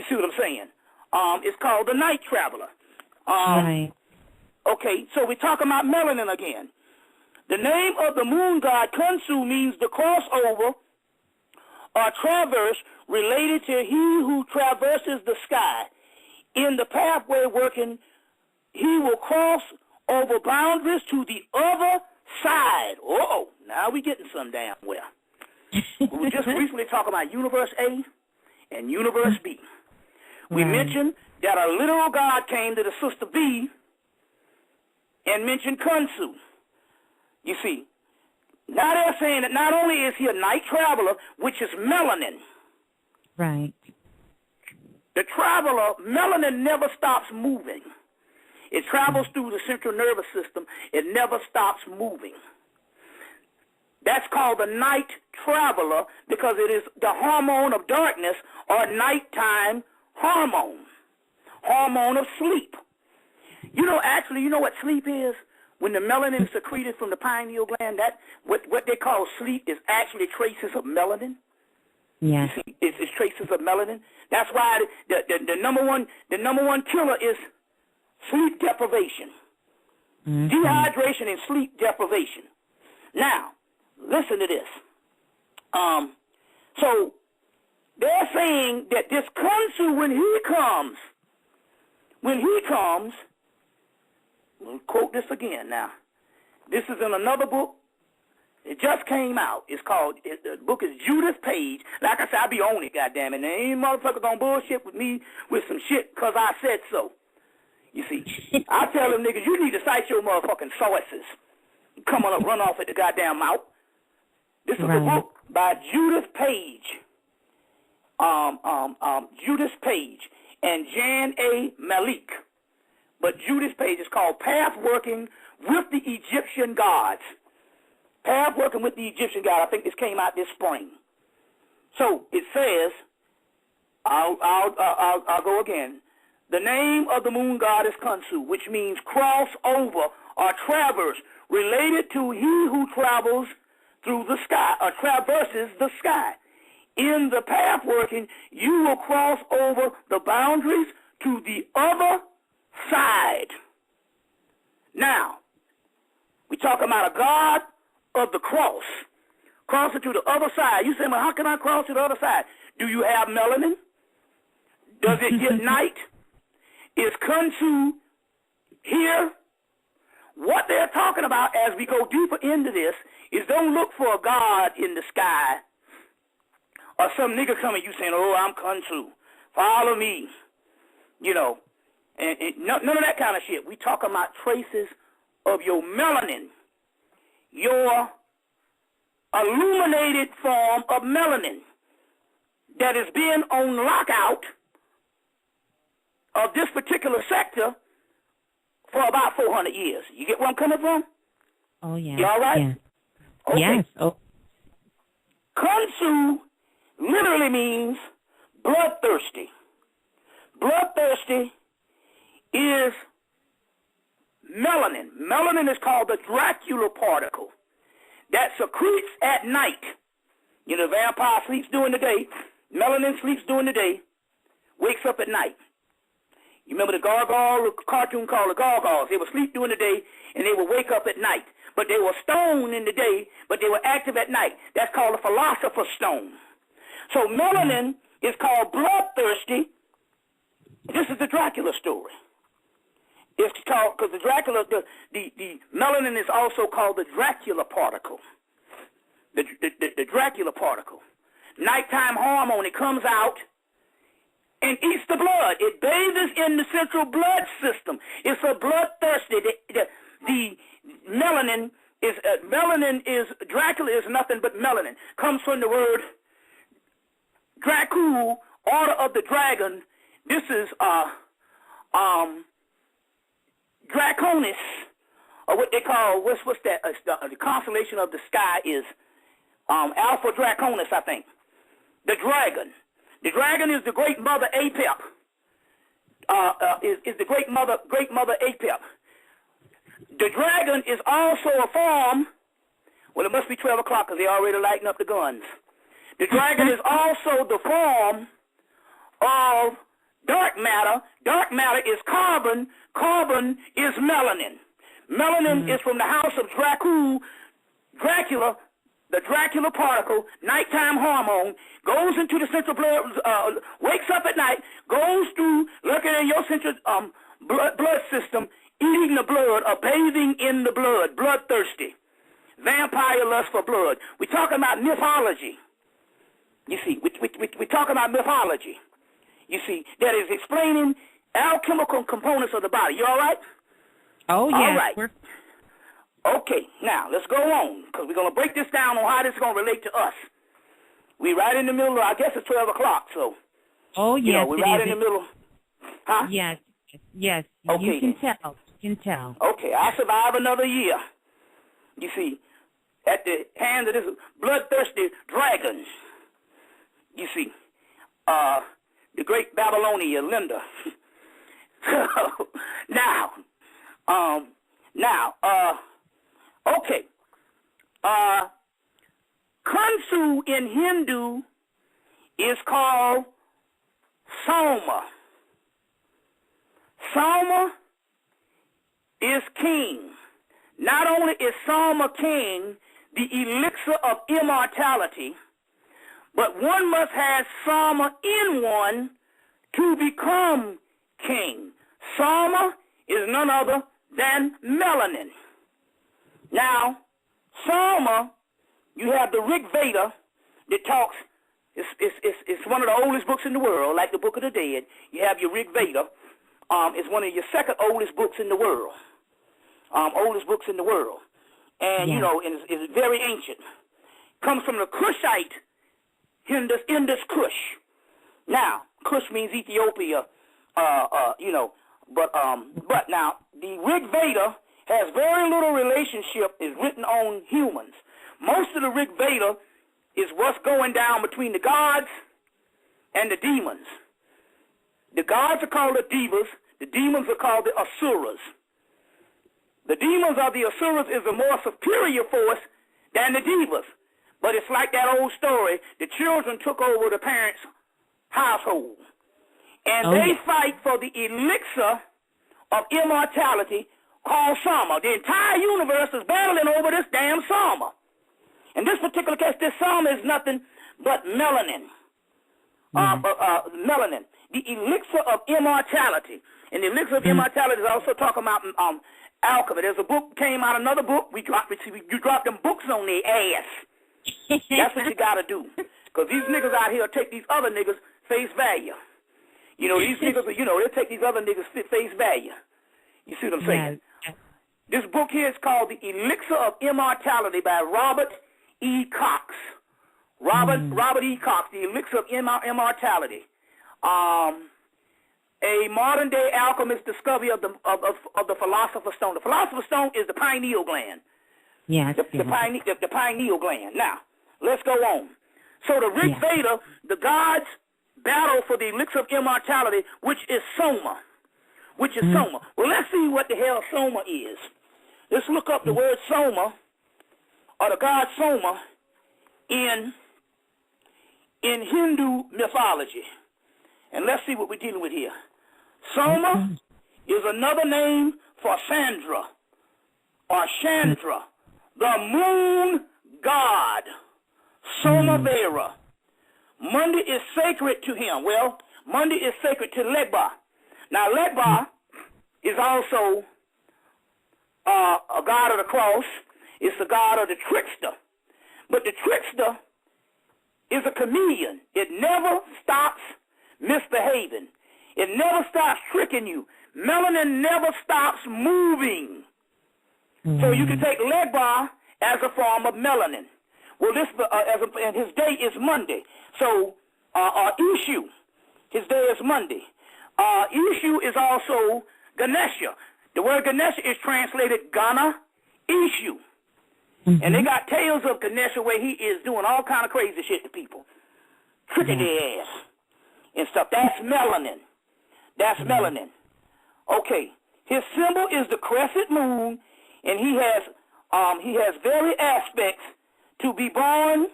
see what I'm saying? It's called the night traveler. Right. Okay, so we're talking about melanin again. The name of the moon god, Khonshu, means the crossover or traverse related to he who traverses the sky. In the pathway working, he will cross over boundaries to the other side. Uh-oh, now we're getting some damn well. We were just recently talking about Universe A and Universe B. We mentioned that a literal God came to the sister B and mentioned Khonshu. You see, now they're saying that not only is he a night traveler, which is melanin. Right. The traveler, melanin never stops moving. It travels through the central nervous system. It never stops moving. That's called the night traveler because it is the hormone of darkness or nighttime hormone of sleep. You know, actually, you know what sleep is? When the melanin is secreted from the pineal gland, that what they call sleep is actually traces of melanin. Yeah. You see, it's traces of melanin. That's why the number one killer is sleep deprivation, dehydration, and sleep deprivation. Now, listen to this. So they're saying that this Khonshu, when he comes, we'll quote this again now. This is in another book. It just came out. It's called, the book is Judith Page. Like I said, I be on it, goddammit. There ain't motherfucker gonna bullshit with me with some shit because I said so. You see, I tell them niggas, you need to cite your motherfucking sources. Come on up, run off at the goddamn mouth. This is a book by Judith Page. Judith Page and Jan A. Malik. But Judith Page is called Path Working with the Egyptian Gods. Path Working with the Egyptian God. I think this came out this spring. So it says, I'll go again. The name of the moon god is Khonshu, which means cross over or traverse, related to he who travels through the sky or traverses the sky. In the path working, you will cross over the boundaries to the other side. Now, we're talking about a god of the cross, crossing to the other side. You say, well, how can I cross to the other side? Do you have melanin? Does it get night? Is Khonshu here? What they're talking about as we go deeper into this is don't look for a god in the sky or some nigga coming you saying, oh, I'm Khonshu, follow me, you know, and none of that kind of shit. We talking about traces of your melanin, your illuminated form of melanin that has been on lockout of this particular sector for about 400 years. You get where I'm coming from? Oh, yeah. You all right? Yeah. Okay. Yes. Oh. Khonshu literally means bloodthirsty. Bloodthirsty is melanin. Melanin is called the Dracula particle that secretes at night. You know, the vampire sleeps during the day. Melanin sleeps during the day, wakes up at night. You remember the gargoyle cartoon called the Gargoyles? They would sleep during the day, and they would wake up at night. But they were stoned in the day, but they were active at night. That's called a philosopher's stone. So melanin is called bloodthirsty. This is the Dracula story. It's called, because the Dracula, the melanin is also called the Dracula particle. The Dracula particle. Nighttime hormone, it comes out and eats the blood. It bathes in the central blood system. It's a bloodthirsty. The melanin is Dracula is nothing but melanin. Comes from the word Dracul, order of the dragon. This is Draconis, or what they call what's that? The constellation of the sky is Alpha Draconis, I think. The dragon. The dragon is the great mother Apep. Is the great mother Apep. The dragon is also a form. Well, it must be 12 o'clock because they already lighting up the guns. The dragon is also the form of dark matter. Dark matter is carbon. Carbon is melanin. Melanin is from the house of Dracula, the Dracula particle, nighttime hormone, goes into the central blood, wakes up at night, goes through, looking in your central blood system, eating the blood, or bathing in the blood, bloodthirsty. Vampire lust for blood. We're talking about mythology. You see, we're talking about mythology. You see, that is explaining alchemical components of the body. You all right? Oh, yeah. All right. Okay, now, let's go on, because we're going to break this down on how this is going to relate to us. We're right in the middle of, I guess it's 12 o'clock, so. Oh, yes, you know, we're right in the middle. Huh? Yes, yes. Okay, you can tell. You can tell. Okay, I'll survive another year. You see, at the hands of this bloodthirsty dragon. You see, the great Babylonia, Linda. Okay. Khonshu in Hindu is called Soma. Soma is king. Not only is Soma king, the elixir of immortality, but one must have Soma in one to become king. Soma is none other than melanin. Now, Soma, you have the Rig Veda that talks, it's one of the oldest books in the world, like the Book of the Dead. You have your Rig Veda. It's one of your second oldest books in the world. Oldest books in the world. And, you know, it's very ancient. Comes from the Kushite, Indus Kush. Now, Kush means Ethiopia, you know, but now, the Rig Veda has very little relationship, is written on humans. Most of the Rig Veda is what's going down between the gods and the demons. The gods are called the Devas. The demons are called the Asuras. The demons of the Asuras is a more superior force than the Devas. But it's like that old story. The children took over the parents' household. And they fight for the elixir of immortality called Soma. The entire universe is battling over this damn Soma. In this particular case, this Soma is nothing but melanin. Melanin. The elixir of immortality. And the elixir of immortality is also talking about alchemy. There's a book, came out, another book. You drop them books on their ass. That's what you got to do. Because these niggas out here take these other niggas face value. You know, these niggas, you know, they take these other niggas face value. You see what I'm saying? Yes. This book here is called The Elixir of Immortality by Robert E. Cox. Robert E. Cox, The Elixir of Immortality. A modern-day alchemist discovery of the Philosopher's Stone. The Philosopher's Stone is the pineal gland. Yes. The pineal gland. Now, let's go on. So the Rig Veda, the gods battle for the elixir of immortality, which is Soma. Well, let's see what the hell Soma is. Let's look up the word Soma, or the god Soma, in Hindu mythology. And let's see what we're dealing with here. Soma is another name for Sandra, or Chandra, the moon god, Somavera. Monday is sacred to him. Well, Monday is sacred to Legba. Now, Legba is also a god of the cross. It's the god of the trickster. But the trickster is a chameleon. It never stops misbehaving. It never stops tricking you. Melanin never stops moving. So you can take Legba as a form of melanin. Well, this and his day is Monday. So Ishu, his day is Monday. Ishu is also Ganesha. The word Ganesha is translated Gana Ishu. And they got tales of Ganesha where he is doing all kind of crazy shit to people. Tricking their ass and stuff. That's melanin. Okay. His symbol is the crescent moon, and he has very aspects to be born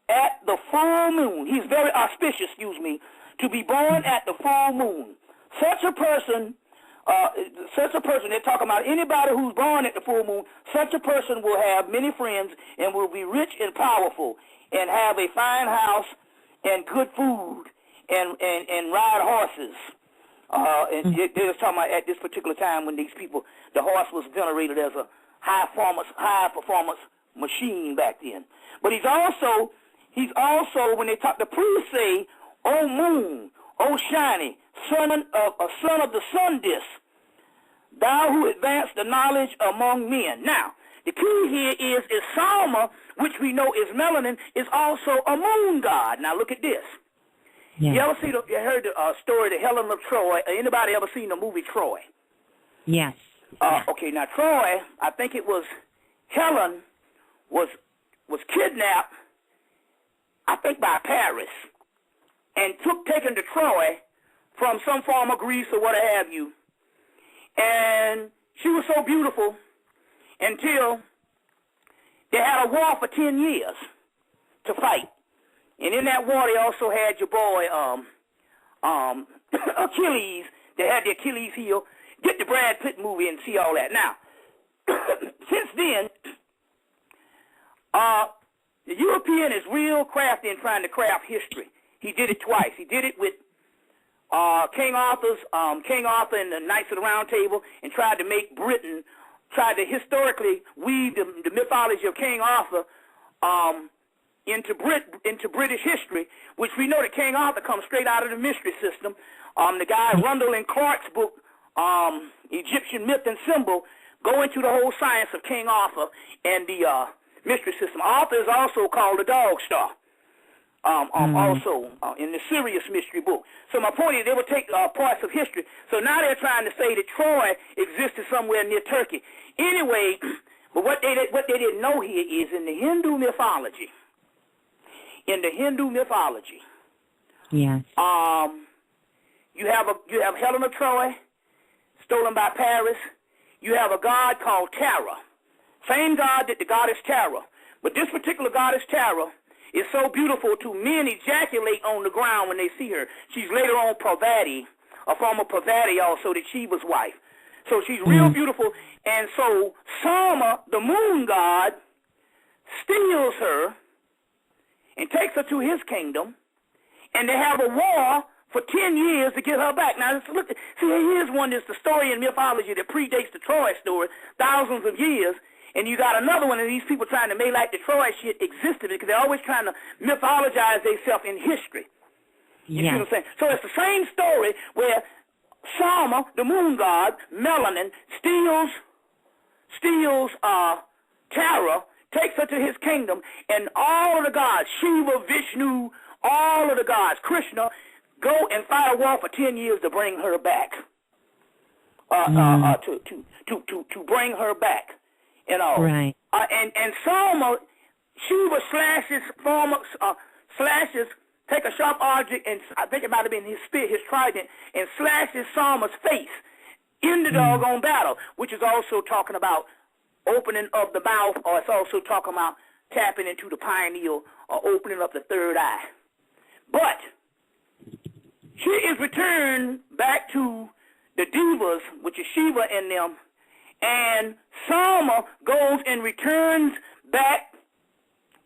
at the full moon. He's very auspicious, to be born at the full moon. such a person, they're talking about anybody who's born at the full moon, such a person will have many friends and will be rich and powerful and have a fine house and good food and ride horses. And they was talking about at this particular time when these people, the horse was venerated as a high performance machine back then. But he's also when they talk, the priests say, "O moon, O shiny, son of the sun disk, thou who advanced the knowledge among men." Now, the key here is Salma, which we know is melanin, is also a moon god. Now look at this. Yes. You heard the story, the Helen of Troy? Anybody ever seen the movie Troy? Yes. Okay, now Troy, I think it was Helen was kidnapped, I think by Paris, and taken to Troy from some form of Greece or what have you. And she was so beautiful until they had a war for 10 years to fight. And in that war, they also had your boy Achilles. They had the Achilles heel. Get the Brad Pitt movie and see all that. Now, since then, the European is real crafty in trying to craft history. He did it twice. He did it with King Arthur and the Knights of the Round Table, and tried to make Britain, tried to historically weave the mythology of King Arthur into British history, which we know that King Arthur comes straight out of the mystery system. The guy Rundle and Clark's book, Egyptian Myth and Symbol, go into the whole science of King Arthur and the mystery system. Arthur is also called the Dog Star, also in the Sirius mystery book. So my point is, they will take parts of history. So now they're trying to say that Troy existed somewhere near Turkey. Anyway, but what they didn't know here is in the Hindu mythology. Yes. You have Helen of Troy, stolen by Paris. You have a god called Tara. Same god that the goddess Tara. But this particular goddess Tara is so beautiful to men ejaculate on the ground when they see her. She's later on Parvati, a form of Parvati also, that Shiva's wife. So she's real beautiful. And so Sama, the moon god, steals her and takes her to his kingdom, and they have a war for 10 years to get her back. Now, look, see, here's one that's the story in mythology that predates the Troy story, thousands of years, and you got another one of these people trying to make like the Troy shit existed, because they're always trying to mythologize themselves in history. You see what I'm saying? So it's the same story where Sama, the moon god, melanin, steals Tara, takes her to his kingdom, and all of the gods, Shiva, Vishnu, all of the gods, Krishna, go and fight a war for 10 years to bring her back. To bring her back, you know. Right. And Sama, Shiva slashes, take a sharp object, and I think it might have been his spear, his trident, and slashes Sama's face in the doggone battle, which is also talking about opening of the mouth, or it's also talking about tapping into the pineal or opening up the third eye. But she is returned back to the Devas, which is Shiva and them, and Sama goes and returns back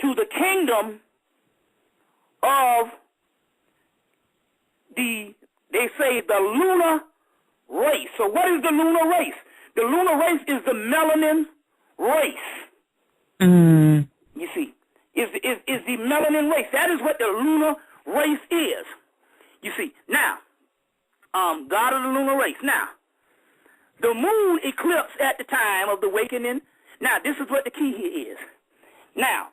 to the kingdom of they say the lunar race. So what is the lunar race? The lunar race is the melanin race. You see, is the melanin race. That is what the lunar race is. You see, now, God of the lunar race. Now, the moon eclipse at the time of the awakening. Now, this is what the key here is. Now,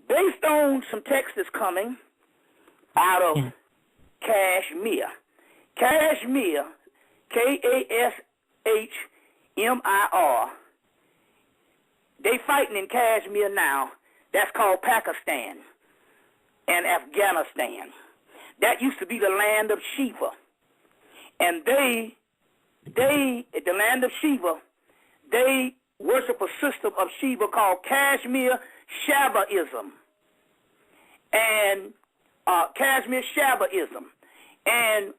based on some text that's coming out of Kashmir, Kashmir, they fighting in Kashmir now. That's called Pakistan and Afghanistan. That used to be the land of Shiva. And they, the land of Shiva, they worship a system of Shiva called Kashmir Shaivism. And Kashmir Shaivism. And